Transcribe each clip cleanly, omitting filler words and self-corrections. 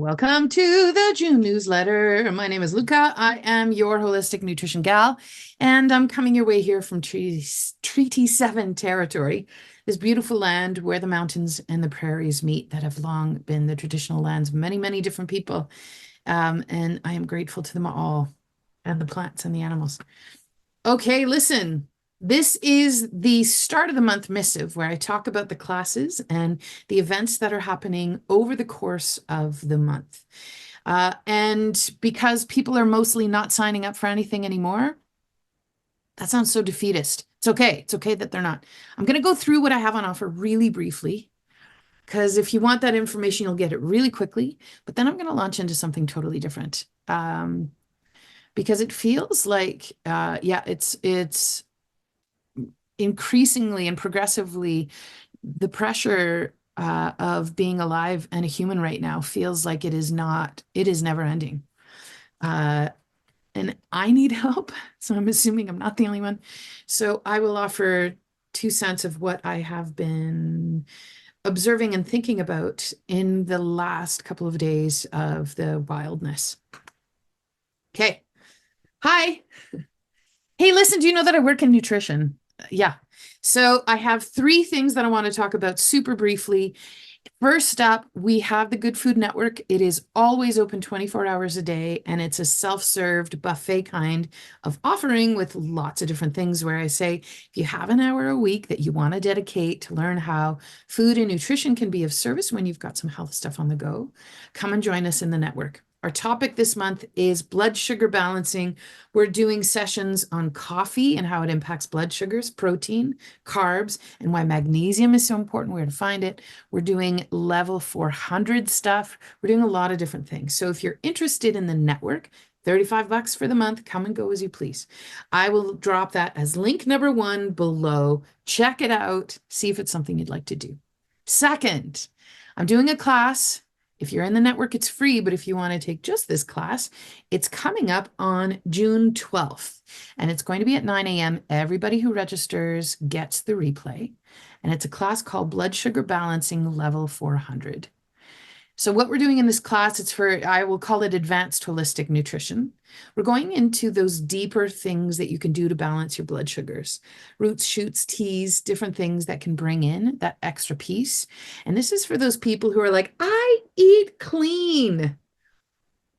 Welcome to the June newsletter. My name is Luka. I am your holistic nutrition gal, and I'm coming your way here from Treaty 7 territory, this beautiful land where the mountains and the prairies meet that have long been the traditional lands of many, many different people. And I am grateful to them all, and the plants and the animals. Okay, listen. This is the start of the month missive where I talk about the classes and the events that are happening over the course of the month. And because people are mostly not signing up for anything anymore, that sounds so defeatist. It's okay. It's okay that they're not. I'm going to go through what I have on offer really briefly, because if you want that information, you'll get it really quickly. But then I'm going to launch into something totally different. Because it feels like, it's increasingly and progressively, the pressure of being alive and a human right now feels like it is never ending. And I need help, so I'm assuming I'm not the only one. So I will offer 2 cents of what I have been observing and thinking about in the last couple of days of the wildness. Okay. Hi. Hey, listen, do you know that I work in nutrition? Yeah. So I have 3 things that I want to talk about super briefly. First up, we have the GoodFood Network. It is always open 24 hours a day, and it's a self-served buffet kind of offering with lots of different things where I say, if you have an hour a week that you want to dedicate to learn how food and nutrition can be of service when you've got some health stuff on the go, come and join us in the network. Our topic this month is blood sugar balancing. We're doing sessions on coffee and how it impacts blood sugars, protein, carbs, and why magnesium is so important, where to find it. We're doing level 400 stuff. We're doing a lot of different things. So if you're interested in the network, $35 for the month, come and go as you please. I will drop that as link number 1 below. Check it out. See if it's something you'd like to do. Second, I'm doing a class. If you're in the network, it's free, but if you want to take just this class, it's coming up on June 12th, and it's going to be at 9 a.m. Everybody who registers gets the replay, and it's a class called Blood Sugar Balancing Level 400. So what we're doing in this class, I will call it Advanced Holistic Nutrition. We're going into those deeper things that you can do to balance your blood sugars, roots, shoots, teas, different things that can bring in that extra piece. And this is for those people who are like, I eat clean,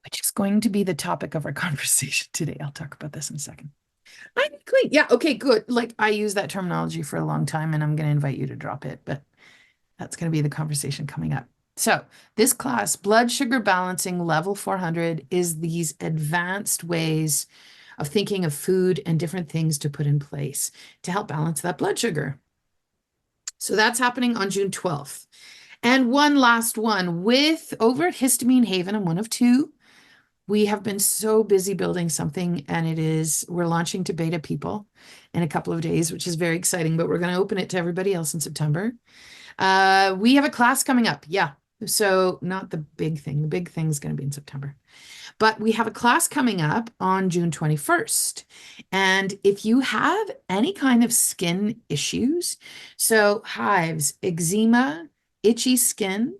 which is going to be the topic of our conversation today. I'll talk about this in a second. I eat clean. Yeah, okay, good. Like, I use that terminology for a long time, and I'm going to invite you to drop it, but that's going to be the conversation coming up. So this class, Blood Sugar Balancing Level 400, is these advanced ways of thinking of food and different things to put in place to help balance that blood sugar. So that's happening on June 12th. And one last one over at Histamine Haven, I'm one of 2. We have been so busy building something, and we're launching to beta people in a couple of days, which is very exciting, but we're going to open it to everybody else in September. We have a class coming up. Yeah. So not the big thing. The big thing is going to be in September. But we have a class coming up on June 21st. And if you have any kind of skin issues, so hives, eczema, itchy skin,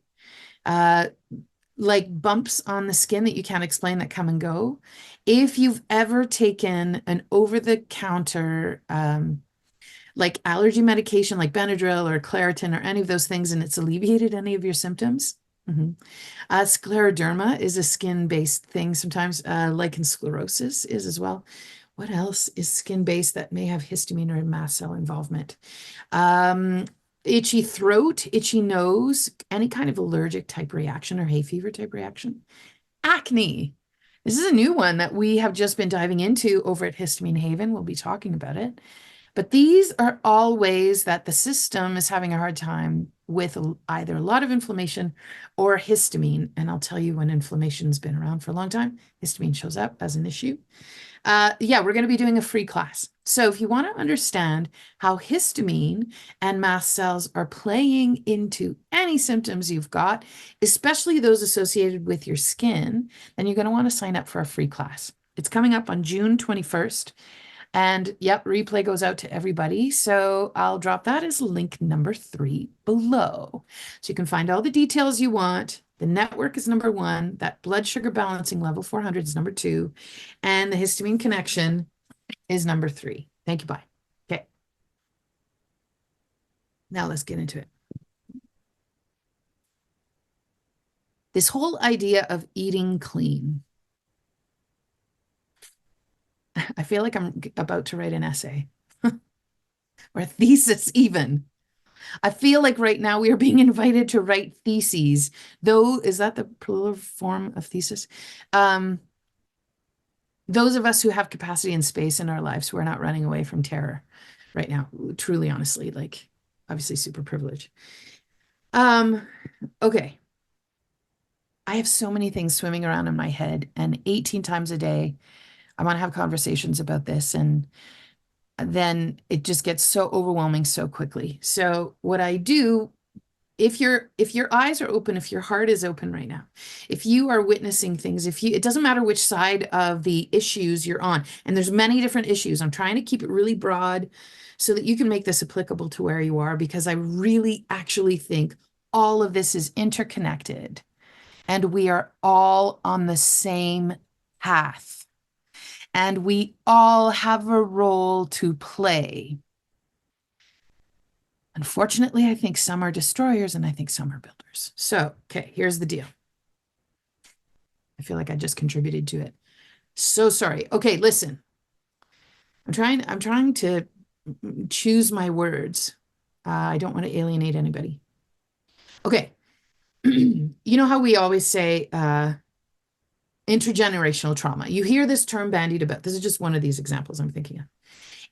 like bumps on the skin that you can't explain that come and go, if you've ever taken an over-the-counter like allergy medication like Benadryl or Claritin or any of those things, and it's alleviated any of your symptoms. Scleroderma is a skin-based thing sometimes. Lichen sclerosis is as well. What else is skin-based that may have histamine or mast cell involvement? Itchy throat, itchy nose, any kind of allergic type reaction or hay fever type reaction. Acne. This is a new one that we have just been diving into over at Histamine Haven. We'll be talking about it. But these are all ways that the system is having a hard time with either a lot of inflammation or histamine. And I'll tell you, when inflammation's been around for a long time, histamine shows up as an issue. We're going to be doing a free class. So if you want to understand how histamine and mast cells are playing into any symptoms you've got, especially those associated with your skin, then you're going to want to sign up for a free class. It's coming up on June 21st. And yep, replay goes out to everybody. So I'll drop that as link number 3 below. So you can find all the details you want. The network is number one. That blood sugar balancing level 400 is number two. And the histamine connection is number three. Thank you. Bye. Okay. Now let's get into it. This whole idea of eating clean. I feel like I'm about to write an essay or a thesis even. I feel like right now we are being invited to write theses, though, is that the plural form of thesis? Those of us who have capacity and space in our lives who are not running away from terror right now, truly, honestly, like obviously super privileged. Okay. I have so many things swimming around in my head, and 18 times a day, I want to have conversations about this, and then it just gets so overwhelming so quickly. So what I do, if your eyes are open, if your heart is open right now, if you are witnessing things, it doesn't matter which side of the issues you're on, and there's many different issues. I'm trying to keep it really broad so that you can make this applicable to where you are, because I really actually think all of this is interconnected and we are all on the same path. And we all have a role to play. Unfortunately, I think some are destroyers and I think some are builders. So, okay, here's the deal. I feel like I just contributed to it. So sorry. Okay, listen. I'm trying to choose my words. I don't want to alienate anybody. Okay. You know how we always say intergenerational trauma. You hear this term bandied about. This is just one of these examples I'm thinking of.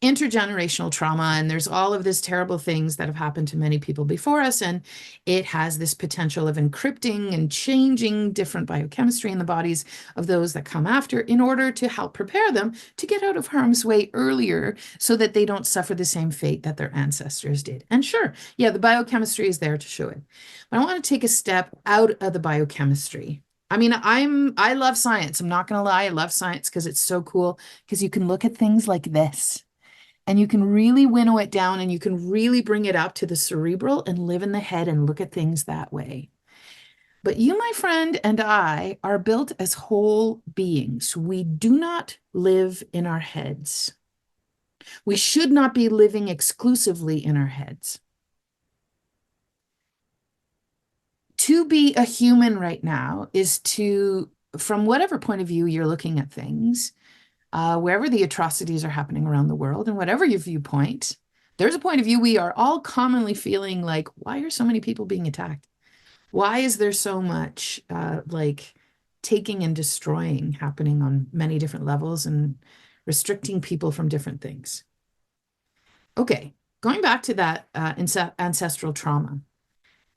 Intergenerational trauma, and there's all of this terrible things that have happened to many people before us, and it has this potential of encrypting and changing different biochemistry in the bodies of those that come after in order to help prepare them to get out of harm's way earlier so that they don't suffer the same fate that their ancestors did. And sure, yeah, the biochemistry is there to show it. But I want to take a step out of the biochemistry. I mean, I love science. I'm not going to lie. I love science because it's so cool, because you can look at things like this and you can really winnow it down and you can really bring it up to the cerebral and live in the head and look at things that way. But you, my friend, and I are built as whole beings. We do not live in our heads. We should not be living exclusively in our heads. To be a human right now is to, from whatever point of view you're looking at things, wherever the atrocities are happening around the world, and whatever your viewpoint, there's a point of view we are all commonly feeling like, why are so many people being attacked? Why is there so much like taking and destroying happening on many different levels and restricting people from different things? Okay, going back to that ancestral trauma,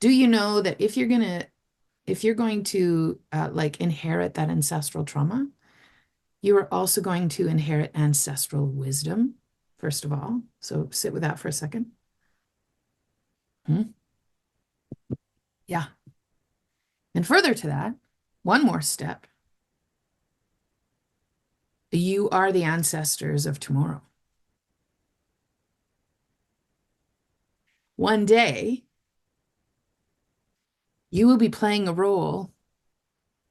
do you know that if you're going to like inherit that ancestral trauma, you are also going to inherit ancestral wisdom, first of all. So sit with that for a second. Yeah. And further to that, one more step. You are the ancestors of tomorrow. One day, you will be playing a role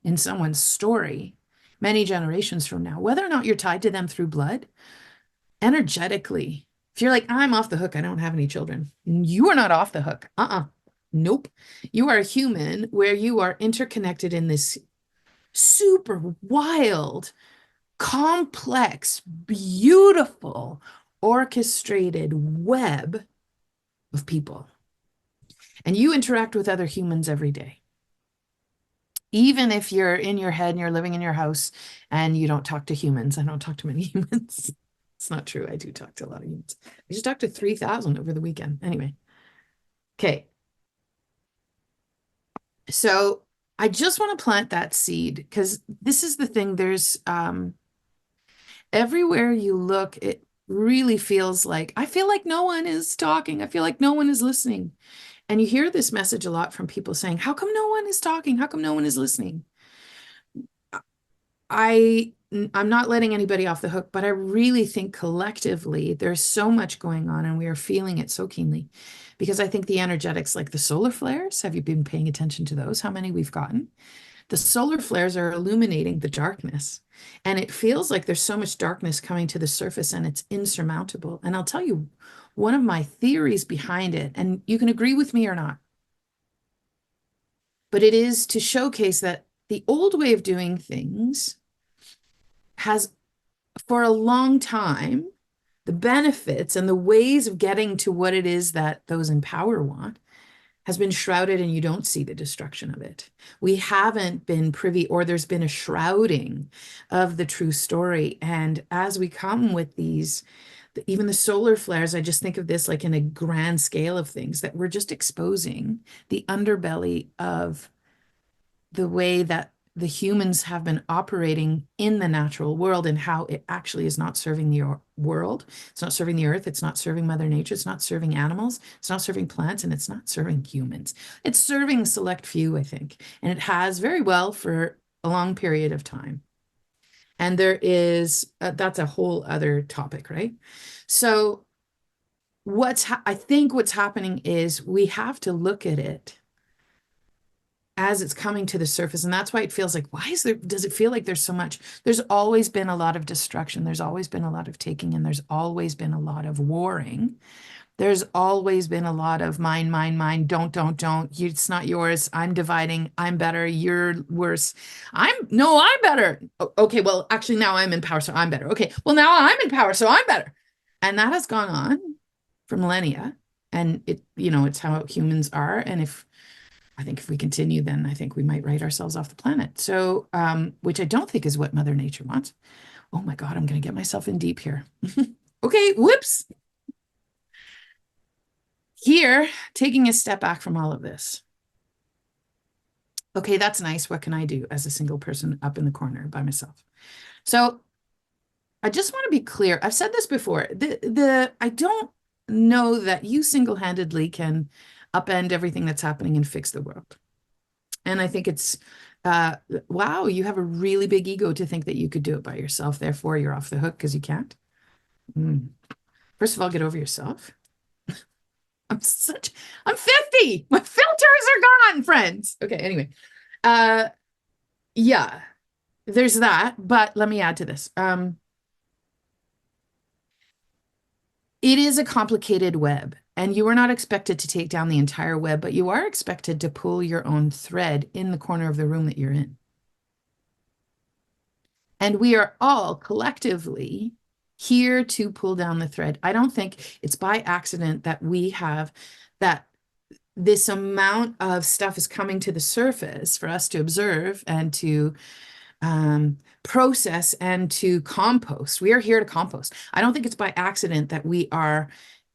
in someone's story many generations from now, whether or not you're tied to them through blood, energetically. If you're like, I'm off the hook, I don't have any children, you are not off the hook. Nope. You are a human where you are interconnected in this super wild, complex, beautiful, orchestrated web of people. And you interact with other humans every day. Even if you're in your head and you're living in your house and you don't talk to humans. I don't talk to many humans. It's not true. I do talk to a lot of humans. I just talked to 3,000 over the weekend. Anyway. Okay. So I just want to plant that seed, because this is the thing. There's everywhere you look, it really feels like, I feel like no one is talking. I feel like no one is listening. And you hear this message a lot from people saying, how come no one is talking? How come no one is listening? I'm not letting anybody off the hook, but I really think collectively there's so much going on and we are feeling it so keenly because I think the energetics, like the solar flares, have you been paying attention to those? How many we've gotten? The solar flares are illuminating the darkness. And it feels like there's so much darkness coming to the surface and it's insurmountable. And I'll tell you one of my theories behind it, and you can agree with me or not, but it is to showcase that the old way of doing things has, for a long time, the benefits and the ways of getting to what it is that those in power want has been shrouded and you don't see the destruction of it. We haven't been privy, or there's been a shrouding of the true story. And as we come with these, even the solar flares, I just think of this like in a grand scale of things, that we're just exposing the underbelly of the way that the humans have been operating in the natural world and how it actually is not serving the world. It's not serving the earth. It's not serving Mother Nature. It's not serving animals. It's not serving plants, and it's not serving humans. It's serving a select few, I think. And it has very well for a long period of time. And there is, that's a whole other topic, right? So I think what's happening is we have to look at it as it's coming to the surface. And that's why it feels like, does it feel like there's so much? There's always been a lot of destruction. There's always been a lot of taking, and there's always been a lot of warring. There's always been a lot of mine, mine, mine, don't, it's not yours. I'm dividing. I'm better. You're worse. No, I'm better. Okay, well, actually now I'm in power, so I'm better. Okay, well, now I'm in power, so I'm better. And that has gone on for millennia. And it's how humans are. And I think if we continue, then I think we might write ourselves off the planet. So, which I don't think is what Mother Nature wants. Oh my God, I'm going to get myself in deep here. Okay, whoops. Here, taking a step back from all of this. Okay, that's nice. What can I do as a single person up in the corner by myself? So I just want to be clear. I've said this before. I don't know that you single-handedly can upend everything that's happening and fix the world. And I think it's, wow, you have a really big ego to think that you could do it by yourself. Therefore, you're off the hook because you can't. First of all, get over yourself. I'm 50. My filters are gone, friends. Okay, anyway. Yeah, there's that. But let me add to this. It is a complicated web, and you are not expected to take down the entire web, but you are expected to pull your own thread in the corner of the room that you're in. And we are all collectively here to pull down the thread. I don't think it's by accident that we have that this amount of stuff is coming to the surface for us to observe and to process and to compost. We are here to compost. I don't think it's by accident that we are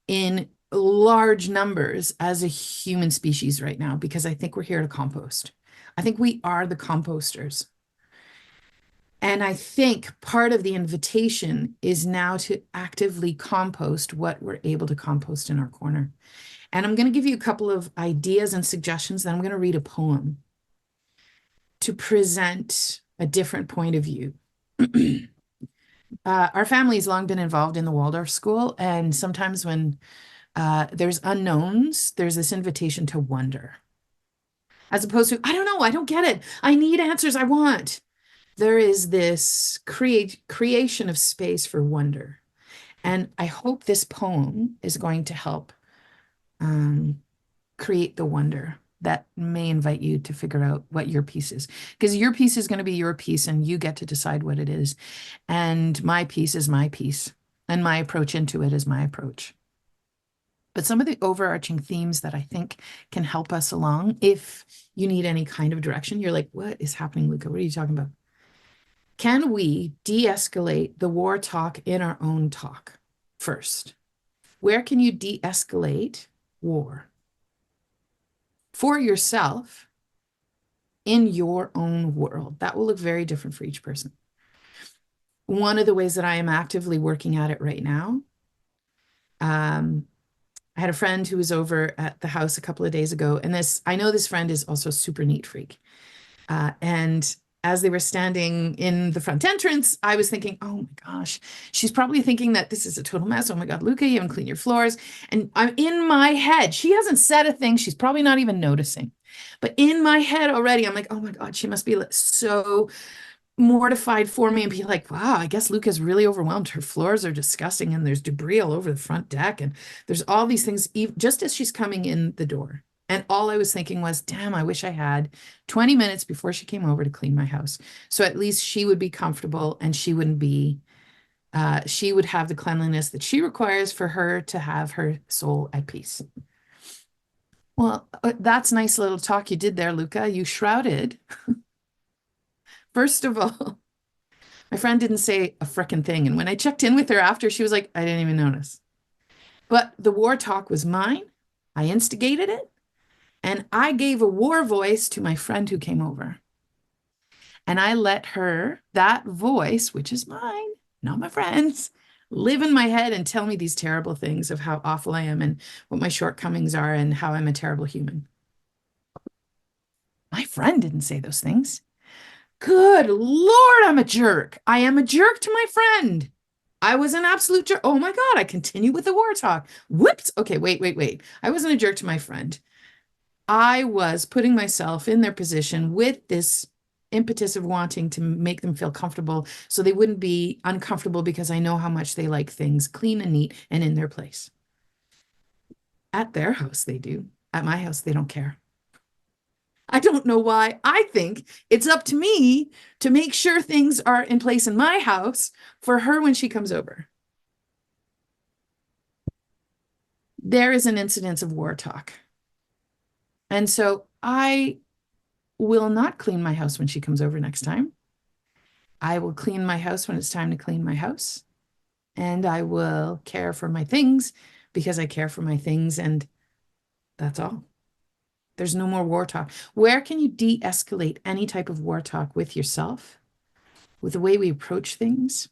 in large numbers as a human species right now, because I think we're here to compost. I think we are the composters. And I think part of the invitation is now to actively compost what we're able to compost in our corner. And I'm going to give you a couple of ideas and suggestions. Then I'm going to read a poem to present a different point of view. Our family's long been involved in the Waldorf school. And sometimes when there's unknowns, there's this invitation to wonder. As opposed to, I don't know, I don't get it. I need answers. I want. There is this creation of space for wonder. And I hope this poem is going to help create the wonder that may invite you to figure out what your piece is. Because your piece is going to be your piece and you get to decide what it is. And my piece is my piece. And my approach into it is my approach. But some of the overarching themes that I think can help us along, if you need any kind of direction, you're like, what is happening, Luka? What are you talking about? Can we de-escalate the war talk in our own talk first? Where can you de-escalate war for yourself in your own world? That will look very different for each person. One of the ways that I am actively working at it right now, I had a friend who was over at the house a couple of days ago, and I know this friend is also a super neat freak. And as they were standing in the front entrance, I was thinking, oh my gosh, she's probably thinking that this is a total mess. Oh my God, Luka, you haven't cleaned your floors. And I'm in my head. She hasn't said a thing. She's probably not even noticing. But in my head already, I'm like, oh my God, she must be so mortified for me and be like, wow, I guess Luka's really overwhelmed. Her floors are disgusting and there's debris all over the front deck. And there's all these things just as she's coming in the door. And all I was thinking was, damn, I wish I had 20 minutes before she came over to clean my house. So at least she would be comfortable and she wouldn't be, she would have the cleanliness that she requires for her to have her soul at peace. Well, that's nice little talk you did there, Luka. You shrouded. First of all, my friend didn't say a frickin' thing. And when I checked in with her after, she was like, I didn't even notice. But the war talk was mine. I instigated it. And I gave a war voice to my friend who came over. And I let her, that voice, which is mine, not my friend's, live in my head and tell me these terrible things of how awful I am and what my shortcomings are and how I'm a terrible human. My friend didn't say those things. Good Lord, I'm a jerk. I am a jerk to my friend. I was an absolute jerk. Oh my God, I continue with the war talk. Whoops. Okay, wait. I wasn't a jerk to my friend. I was putting myself in their position with this impetus of wanting to make them feel comfortable so they wouldn't be uncomfortable because I know how much they like things clean and neat and in their place. At their house, they do. At my house, they don't care. I don't know why. I think it's up to me to make sure things are in place in my house for her when she comes over. There is an incidence of war talk. And so I will not clean my house when she comes over next time. I will clean my house when it's time to clean my house. And I will care for my things because I care for my things. And that's all. There's no more war talk. Where can you de-escalate any type of war talk with yourself, with the way we approach things,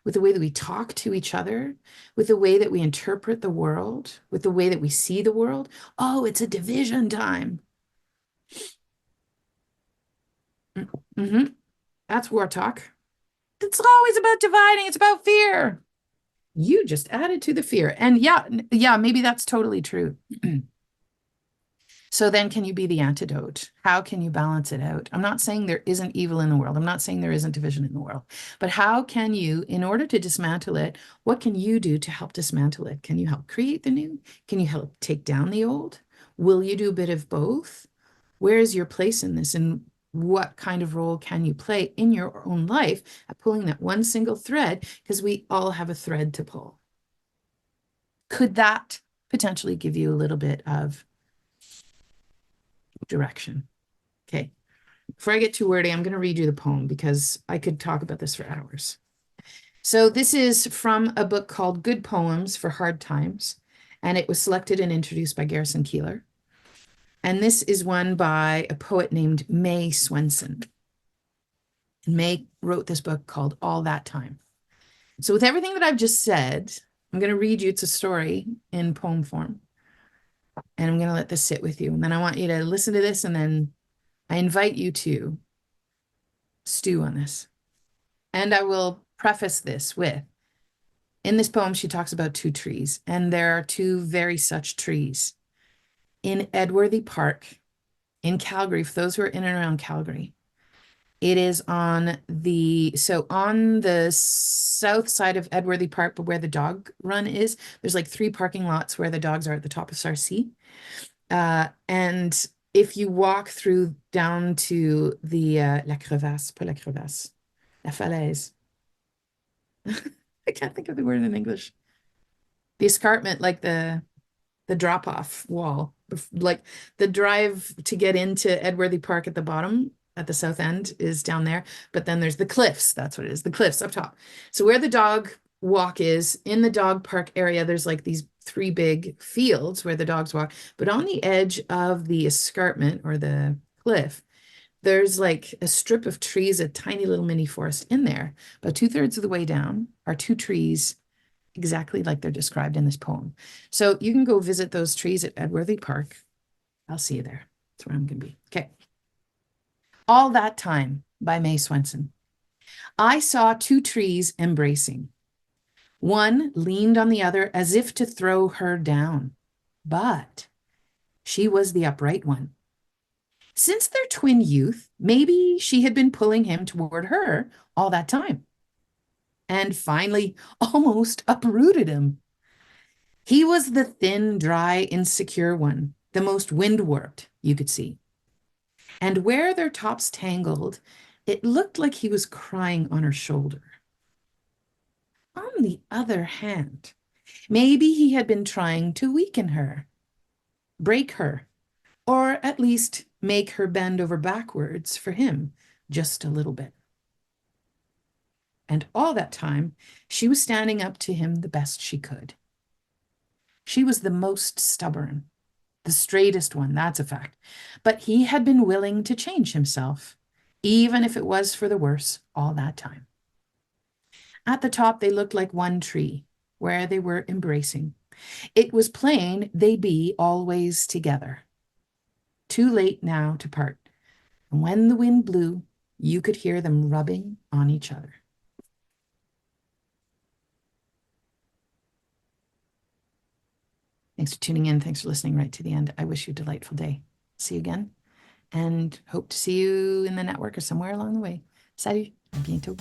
with the way that we talk to each other, with the way that we interpret the world, with the way that we see the world? Oh, it's a division time. Mm-hmm. That's war talk. It's always about dividing. It's about fear. You just added to the fear. And yeah, maybe that's totally true. So then can you be the antidote? How can you balance it out? I'm not saying there isn't evil in the world. I'm not saying there isn't division in the world. But how can you, in order to dismantle it, what can you do to help dismantle it? Can you help create the new? Can you help take down the old? Will you do a bit of both? Where is your place in this? And what kind of role can you play in your own life at pulling that one single thread? Because we all have a thread to pull. Could that potentially give you a little bit of direction? Okay. Before I get too wordy, I'm going to read you the poem because I could talk about this for hours. So this is from a book called Good Poems for Hard Times, and it was selected and introduced by Garrison Keillor. And this is one by a poet named May Swenson. And May wrote this book called All That Time. So with everything that I've just said, I'm going to read you, it's a story in poem form. And I'm going to let this sit with you. And then I want you to listen to this, and then I invite you to stew on this. And I will preface this with, in this poem, she talks about two trees, and there are two very such trees. In Edworthy Park in Calgary, for those who are in and around Calgary, it is on the south side of Edworthy Park, but where the dog run is, there's like 3 parking lots where the dogs are at the top of Sarcee. And if you walk through down to the La Crevasse, pas La Crevasse, La Falaise. I can't think of the word in English. The escarpment, like the drop-off wall, like the drive to get into Edworthy Park at the bottom, at the south end, is down there. But then there's the cliffs. That's what it is. The cliffs up top. So where the dog walk is, in the dog park area, there's like these 3 big fields where the dogs walk. But on the edge of the escarpment or the cliff, there's like a strip of trees, a tiny little mini forest in there. About 2/3 of the way down are 2 trees exactly like they're described in this poem. So you can go visit those trees at Edworthy Park. I'll see you there. That's where I'm going to be. Okay. All that time, by Mae Swenson. I saw two trees embracing. One leaned on the other as if to throw her down, but she was the upright one. Since their twin youth, maybe she had been pulling him toward her all that time, and finally almost uprooted him. He was the thin, dry, insecure one, the most wind-warped you could see. And where their tops tangled, it looked like he was crying on her shoulder. On the other hand, maybe he had been trying to weaken her, break her, or at least make her bend over backwards for him just a little bit. And all that time, she was standing up to him the best she could. She was the most stubborn, the straightest one, that's a fact. But he had been willing to change himself, even if it was for the worse all that time. At the top, they looked like one tree, where they were embracing. It was plain they'd be always together. Too late now to part. And when the wind blew, you could hear them rubbing on each other. Thanks for tuning in. Thanks for listening right to the end. I wish you a delightful day. See you again, and hope to see you in the network or somewhere along the way. Salut, à bientôt.